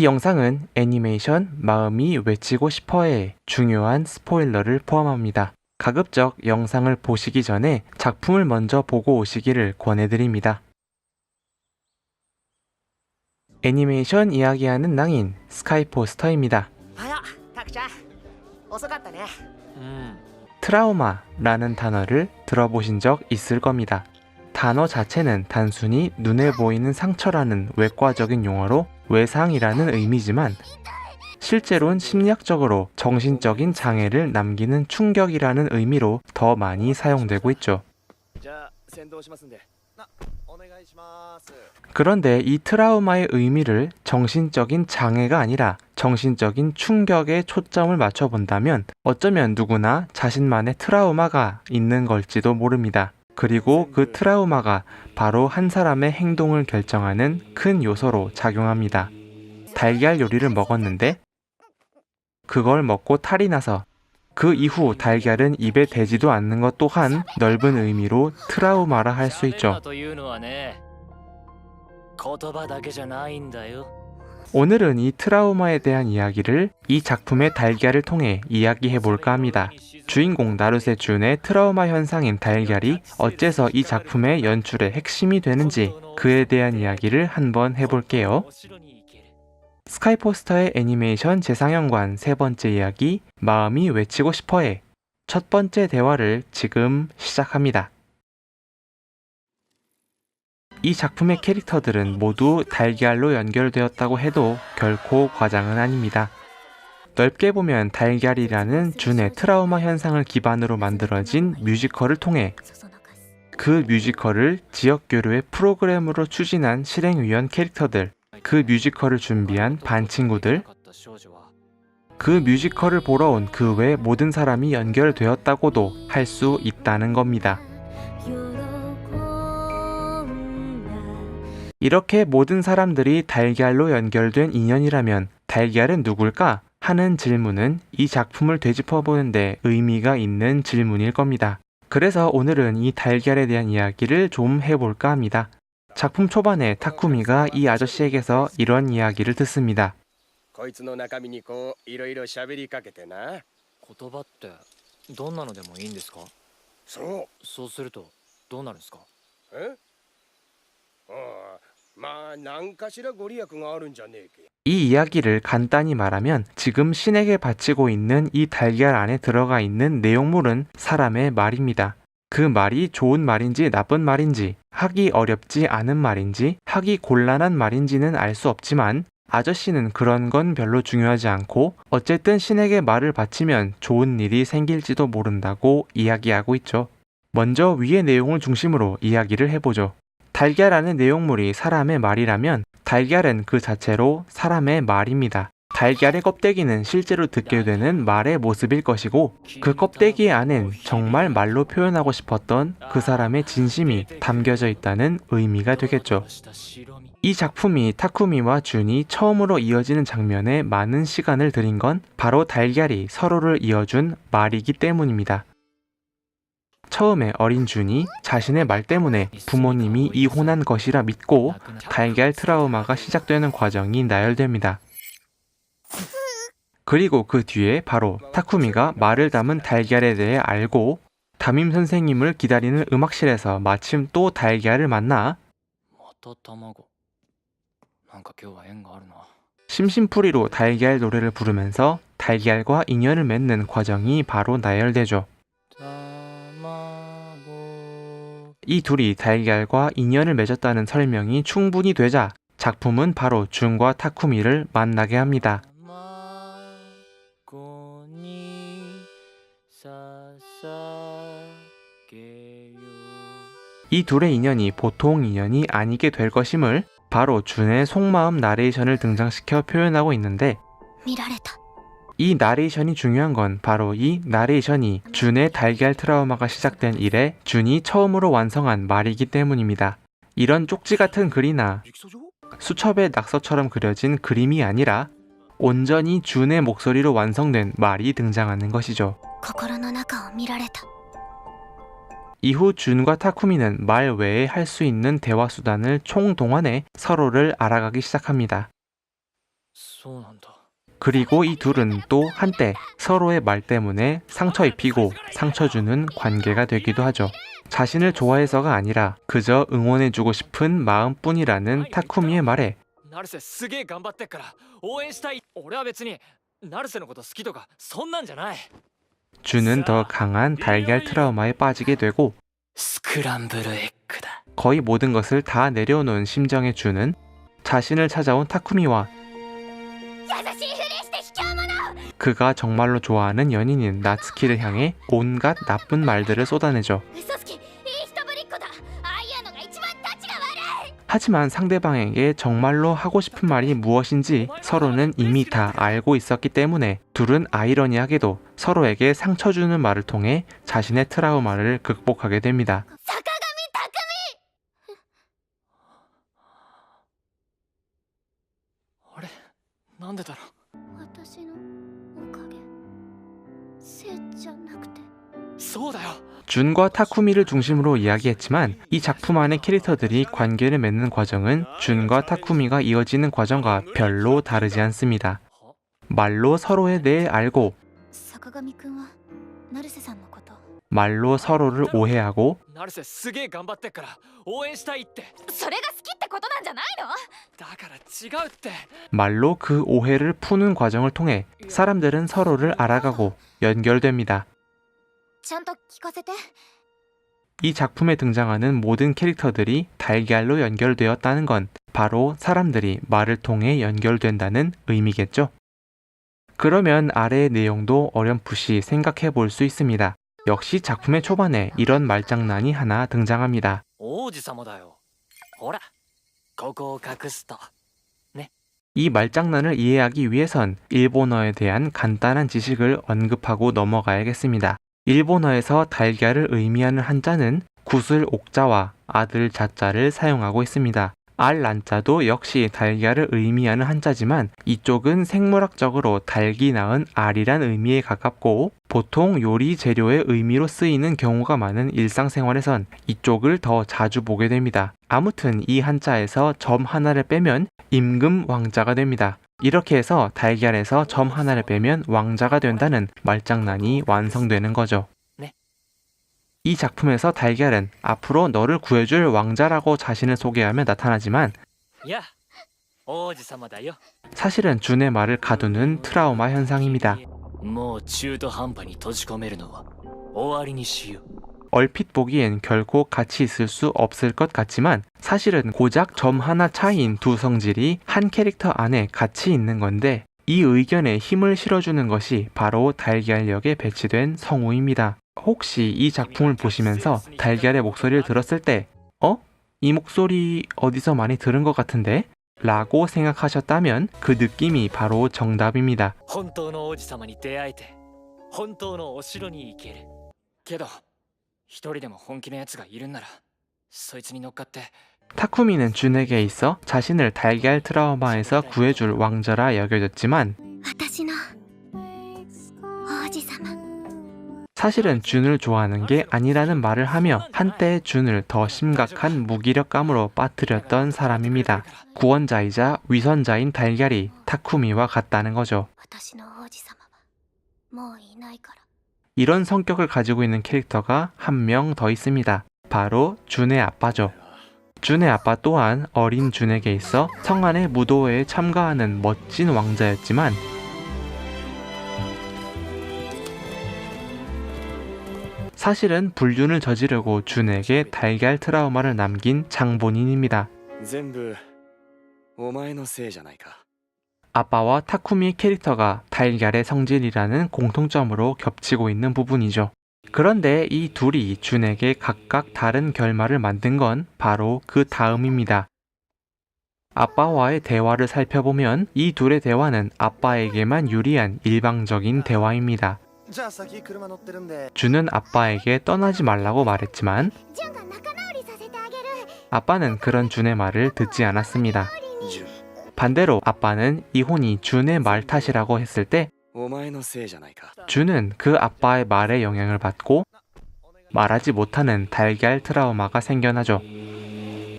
이 영상은 애니메이션 마음이 외치고 싶어의 중요한 스포일러를 포함합니다. 가급적 영상을 보시기 전에 작품을 먼저 보고 오시기를 권해드립니다. 애니메이션 이야기하는 낭인 스카이포스터입니다. 트라우마라는 단어를 들어보신 적 있을 겁니다. 단어 자체는 단순히 눈에 보이는 상처라는 외과적인 용어로 외상이라는 의미지만 실제로는 심리학적으로 정신적인 장애를 남기는 충격이라는 의미로 더 많이 사용되고 있죠. 그런데 이 트라우마의 의미를 정신적인 장애가 아니라 정신적인 충격에 초점을 맞춰본다면 어쩌면 누구나 자신만의 트라우마가 있는 걸지도 모릅니다. 그리고 그 트라우마가 바로 한 사람의 행동을 결정하는 큰 요소로 작용합니다. 달걀 요리를 먹었는데 그걸 먹고 탈이 나서 그 이후 달걀은 입에 대지도 않는 것 또한 넓은 의미로 트라우마라 할 수 있죠. 오늘은 이 트라우마에 대한 이야기를 이 작품의 달걀을 통해 이야기해 볼까 합니다. 주인공 나루세 준의 트라우마 현상인 달걀이 어째서 이 작품의 연출의 핵심이 되는지 그에 대한 이야기를 한번 해볼게요. 스카이포스터의 애니메이션 재상영관 세 번째 이야기 마음이 외치고 싶어의 첫 번째 대화를 지금 시작합니다. 이 작품의 캐릭터들은 모두 달걀로 연결되었다고 해도 결코 과장은 아닙니다. 넓게 보면 달걀이라는 준의 트라우마 현상을 기반으로 만들어진 뮤지컬을 통해 그 뮤지컬을 지역교류의 프로그램으로 추진한 실행위원 캐릭터들, 그 뮤지컬을 준비한 반 친구들, 그 뮤지컬을 보러 온 그 외 모든 사람이 연결되었다고도 할 수 있다는 겁니다. 이렇게 모든 사람들이 달걀로 연결된 인연이라면 달걀은 누굴까? 하는 질문은 이 작품을 되짚어보는데 의미가 있는 질문일 겁니다. 그래서 오늘은 이 달걀에 대한 이야기를 좀 해볼까 합니다. 작품 초반에 타쿠미가 이 아저씨에게서 이런 이야기를 듣습니다. 이 이야기를 간단히 말하면 지금 신에게 바치고 있는 이 달걀 안에 들어가 있는 내용물은 사람의 말입니다. 그 말이 좋은 말인지 나쁜 말인지, 하기 어렵지 않은 말인지, 하기 곤란한 말인지는 알 수 없지만 아저씨는 그런 건 별로 중요하지 않고 어쨌든 신에게 말을 바치면 좋은 일이 생길지도 모른다고 이야기하고 있죠. 먼저 위의 내용을 중심으로 이야기를 해보죠. 달걀 안의 내용물이 사람의 말이라면 달걀은 그 자체로 사람의 말입니다. 달걀의 껍데기는 실제로 듣게 되는 말의 모습일 것이고 그 껍데기 안엔 정말 말로 표현하고 싶었던 그 사람의 진심이 담겨져 있다는 의미가 되겠죠. 이 작품이 타쿠미와 준이 처음으로 이어지는 장면에 많은 시간을 들인 건 바로 달걀이 서로를 이어준 말이기 때문입니다. 처음에 어린 준이 자신의 말 때문에 부모님이 이혼한 것이라 믿고 달걀 트라우마가 시작되는 과정이 나열됩니다. 그리고 그 뒤에 바로 타쿠미가 말을 담은 달걀에 대해 알고 담임 선생님을 기다리는 음악실에서 마침 또 달걀을 만나 심심풀이로 달걀 노래를 부르면서 달걀과 인연을 맺는 과정이 바로 나열되죠. 이 둘이 달걀과 인연을 맺었다는 설명이 충분히 되자 작품은 바로 준과 타쿠미를 만나게 합니다. 이 둘의 인연이 보통 인연이 아니게 될 것임을 바로 준의 속마음 나레이션을 등장시켜 표현하고 있는데 이 나레이션이 중요한 건 바로 이 나레이션이 준의 달걀 트라우마가 시작된 이래 준이 처음으로 완성한 말이기 때문입니다. 이런 쪽지 같은 글이나 수첩의 낙서처럼 그려진 그림이 아니라 온전히 준의 목소리로 완성된 말이 등장하는 것이죠. 이후 준과 타쿠미는 말 외에 할 수 있는 대화 수단을 총동원해 서로를 알아가기 시작합니다. そうなんだ。 그리고 이 둘은 또 한때 서로의 말 때문에 상처 입히고 상처 주는 관계가 되기도 하죠. 자신을 좋아해서가 아니라 그저 응원해주고 싶은 마음뿐이라는 타쿠미의 말에 成瀬すげえ頑張ってっから応援したい。俺は別に成瀬のこと好きとかそんなんじゃない。 준은 더 강한 달걀 트라우마에 빠지게 되고 スクランブルエッグだ。 거의 모든 것을 다 내려놓은 심정의 준은 자신을 찾아온 타쿠미와 優しいふりして卑怯者。 그가 정말로 좋아하는 연인인 나츠키를 향해 온갖 나쁜 말들을 쏟아내죠. 嘘つきいい人ぶりっ子だ。ああいうのが一番タチが悪い。 하지만 상대방에게 정말로 하고 싶은 말이 무엇인지 서로는 이미 다 알고 있었기 때문에 둘은 아이러니하게도 서로에게 상처 주는 말을 통해 자신의 트라우마를 극복하게 됩니다. 坂上匠。 あれなんでだろう。私のおかげ。せいじゃなくて。そうだよ。 준과 타쿠미를 중심으로 이야기했지만 이 작품 안의 캐릭터들이 관계를 맺는 과정은 준과 타쿠미가 이어지는 과정과 별로 다르지 않습니다. 말로 서로에 대해 알고 坂上くんは成瀬さんのこと。 말로 서로를 오해하고 成瀬すげえ頑張ってっから応援したいって。それが好きってことなんじゃないの？だから違うって。 말로 그 오해를 푸는 과정을 통해 사람들은 서로를 알아가고 연결됩니다. ちゃんと聞かせて。 이 작품에 등장하는 모든 캐릭터들이 달걀로 연결되었다는 건 바로 사람들이 말을 통해 연결된다는 의미겠죠. 그러면 아래의 내용도 어렴풋이 생각해 볼 수 있습니다. 역시 작품의 초반에 이런 말장난이 하나 등장합니다. 王子様だよ。ほらここを隠すと。 이 말장난을 이해하기 위해선 일본어에 대한 간단한 지식을 언급하고 넘어가야겠습니다. 일본어에서 달걀을 의미하는 한자는 구슬 옥자와 아들 자자를 사용하고 있습니다. 알 란자도 역시 달걀을 의미하는 한자지만 이쪽은 생물학적으로 닭이 낳은 알이란 의미에 가깝고 보통 요리 재료의 의미로 쓰이는 경우가 많은 일상생활에선 이쪽을 더 자주 보게 됩니다. 아무튼 이 한자에서 점 하나를 빼면 임금 왕자가 됩니다. 이렇게 해서 달걀에서 점 하나를 빼면 왕자가 된다는 말장난이 완성되는 거죠. 네. 이 작품에서 달걀은 앞으로 너를 구해줄 왕자라고 자신을 소개하며 나타나지만 や王子様だよ。 사실은 준의 말을 가두는 트라우마 현상입니다. もう中途半端に閉じ込めるのは終わりにしよう。 얼핏 보기엔 결코 같이 있을 수 없을 것 같지만 사실은 고작 점 하나 차이인 두 성질이 한 캐릭터 안에 같이 있는 건데 이 의견에 힘을 실어주는 것이 바로 달걀 역에 배치된 성우입니다. 혹시 이 작품을 보시면서 달걀의 목소리를 들었을 때 이 목소리 어디서 많이 들은 것 같은데? 라고 생각하셨다면 그 느낌이 바로 정답입니다. 本当の王子様に出会えて本当のお城に行けるけど一人でも本気のやつがいるんならそいつに乗っかって。 타쿠미는 준에게 있어 자신을 달걀 트라우마에서 구해줄 왕자라 여겨졌지만 私の王子様。 사실은 준을 좋아하는 게 아니라는 말을 하며 한때 준을 더 심각한 무기력감으로 빠뜨렸던 사람입니다. 구원자이자 위선자인 달걀이 타쿠미와 같다는 거죠. 私の王子様はもういないから。 이런 성격을 가지고 있는 캐릭터가 한 명 더 있습니다. 바로 준의 아빠죠. 준의 아빠 또한 어린 준에게 있어 성안의 무도회에 참가하는 멋진 왕자였지만 사실은 불륜을 저지르고 준에게 달걀 트라우마를 남긴 장본인입니다. 全部お前のせいじゃないか。 아빠와 타쿠미의 캐릭터가 달걀의 성질이라는 공통점으로 겹치고 있는 부분이죠. 그런데 이 둘이 준에게 각각 다른 결말을 만든 건 바로 그 다음입니다. 아빠와의 대화를 살펴보면 이 둘의 대화는 아빠에게만 유리한 일방적인 대화입니다. 준은 아빠에게 떠나지 말라고 말했지만 ジュンが仲直りさせてあげる。 아빠는 그런 준의 말을 듣지 않았습니다. 반대로 아빠는 이혼이 준의 말 탓이라고 했을 때 お前のせいじゃないか。 준은 그 아빠의 말에 영향을 받고 말하지 못하는 달걀 트라우마가 생겨나죠.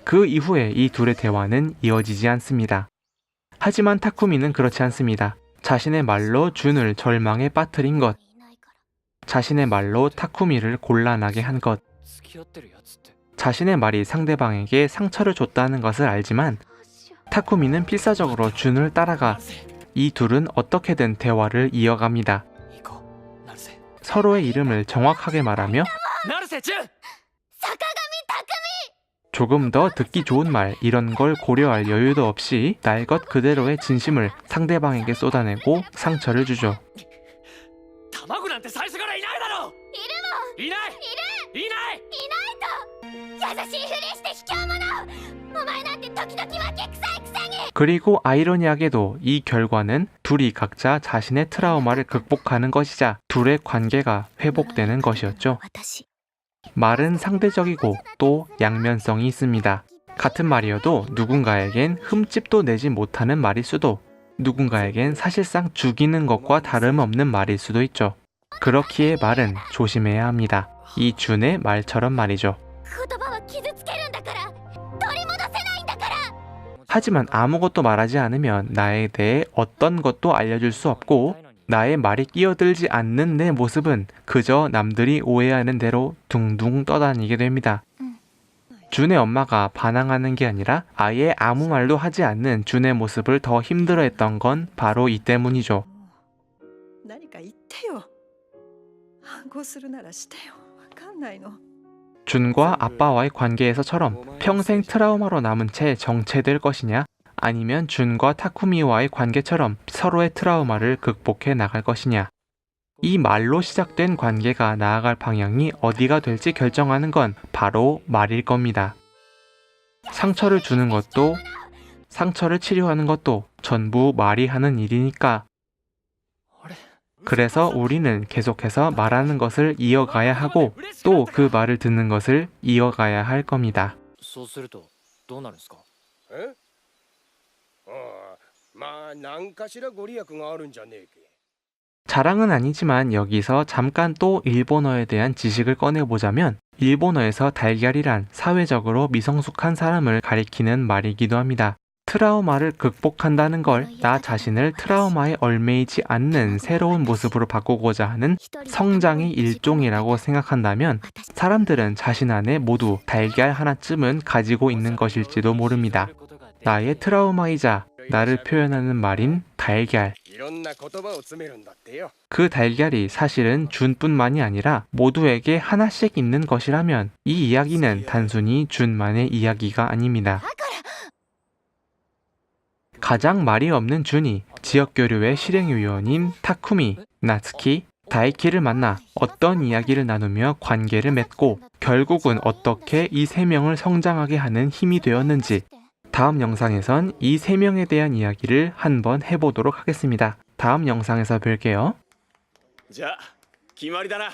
그 이후에 이 둘의 대화는 이어지지 않습니다. 하지만 타쿠미는 그렇지 않습니다. 자신의 말로 준을 절망에 빠뜨린 것, いないから 자신의 말로 타쿠미를 곤란하게 한 것, 付き合ってるやつって 자신의 말이 상대방에게 상처를 줬다는 것을 알지만 どうしよ 타쿠미는 필사적으로 준을 따라가 成瀬 이 둘은 어떻게든 대화를 이어갑니다. 行こう成瀬 서로의 이름을 정확하게 말하며 成瀬純 坂上拓 조금 더 듣기 좋은 말 이런 걸 고려할 여유도 없이 날 것 그대로의 진심을 상대방에게 쏟아내고 상처를 주죠. 卵なんて最初からいないだろいないいない優しいふりして卑怯者お前なんて時々はけ臭いくせに 그리고 아이러니하게도 이 결과는 둘이 각자 자신의 트라우마를 극복하는 것이자 둘의 관계가 회복되는 것이었죠. 私 말은 상대적이고 또 양면성이 있습니다. 같은 말이어도 누군가에겐 흠집도 내지 못하는 말일 수도, 누군가에겐 사실상 죽이는 것과 다름없는 말일 수도 있죠. 그렇기에 말은 조심해야 합니다. 이 준의 말처럼 말이죠. 言葉は傷つけるんだから取り戻せないんだから 하지만 아무것도 말하지 않으면 나에 대해 어떤 것도 알려줄 수 없고 나의 말이 끼어들지 않는 내 모습은 그저 남들이 오해하는 대로 둥둥 떠다니게 됩니다. 준의 엄마가 반항하는 게 아니라 아예 아무 말도 하지 않는 준의 모습을 더 힘들어했던 건 바로 이 때문이죠. 何か言ってよ。反抗するならしてよ。わかんないの。 준과 아빠와의 관계에서처럼 평생 트라우마로 남은 채 정체될 것이냐, 아니면 준과 타쿠미와의 관계처럼 서로의 트라우마를 극복해 나갈 것이냐. 이 말로 시작된 관계가 나아갈 방향이 어디가 될지 결정하는 건 바로 말일 겁니다. 상처를 주는 것도 상처를 치료하는 것도 전부 말이 하는 일이니까. あれ 그래서 우리는 계속해서 말하는 것을 이어가야 하고 또 그 말을 듣는 것을 이어가야 할 겁니다. そうするとどうなるんですかえああまあ何かしらご利益があるんじゃねえけ 자랑은 아니지만 여기서 잠깐 또 일본어에 대한 지식을 꺼내보자면 일본어에서 달걀이란 사회적으로 미성숙한 사람을 가리키는 말이기도 합니다. 트라우마를 극복한다는 걸 나 자신을 트라우마에 얽매이지 않는 새로운 모습으로 바꾸고자 하는 성장의 일종이라고 생각한다면 사람들은 자신 안에 모두 달걀 하나쯤은 가지고 있는 것일지도 모릅니다. 나의 트라우마이자 나를 표현하는 말인 달걀. いろんな言葉を詰めるんだってよ 그 달걀이 사실은 준뿐만이 아니라 모두에게 하나씩 있는 것이라면 이 이야기는 단순히 준만의 이야기가 아닙니다. 가장 말이 없는 준이 지역교류의 실행위원인 타쿠미, 나츠키, 다이키를 만나 어떤 이야기를 나누며 관계를 맺고 결국은 어떻게 이 세 명을 성장하게 하는 힘이 되었는지 다음 영상에선 이 세 명에 대한 이야기를 한번 해보도록 하겠습니다. 다음 영상에서 뵐게요. じゃあ決まりだな